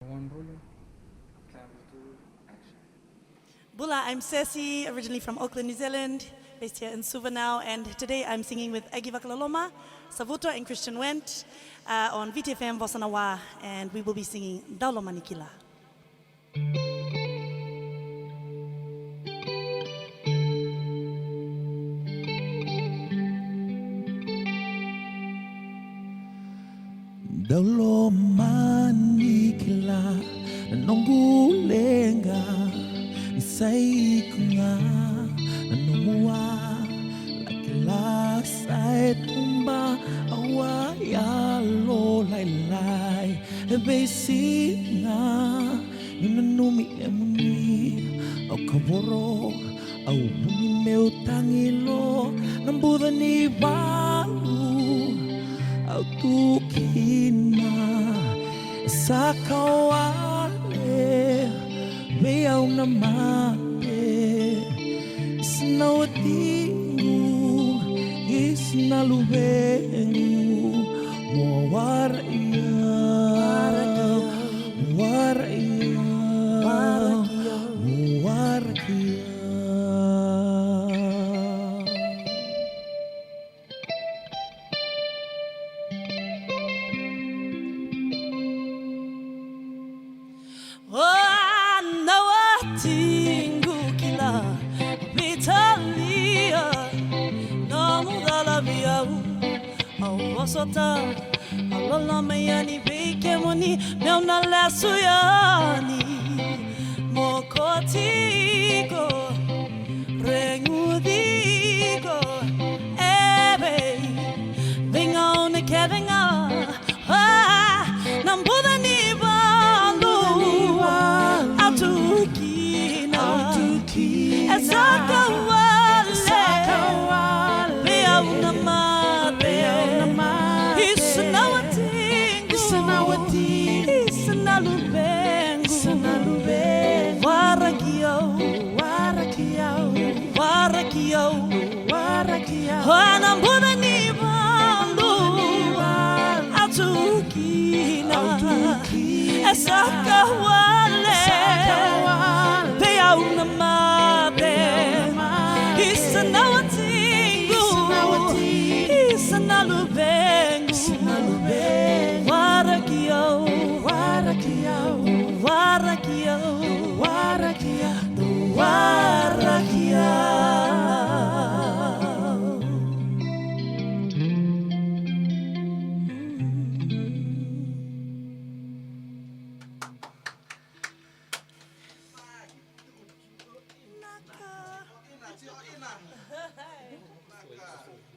One ruler. Camera two, action. Bula, I'm Sassy, originally from Auckland, New Zealand, based here in Suva now, and today I'm singing with Aggie Savuto, and Christian Wendt on VitiFM Vosa, and we will be singing DAULOMANI KILA. DAULOMANI KILA nanongulenga isaikunga nanumua lakila saitumba awaya lo lai ebesinga nunanumi emuni au kaworo au buni meu tangilo nambuda ni balu au tukina sakawale me au namate isnawatingu isnalubengu mowaria mowaria mowaria. Sota alala mayani beke moni meuna lasuyani mokotigo rengudigo ebe venga on kevenga nambuda ni balu atukina esakawale bea unama Anambuda ni bandu atukina esakawale pea unamate isanawatingu isanalubengu warakio warakio warakio warakio warakio. Ina.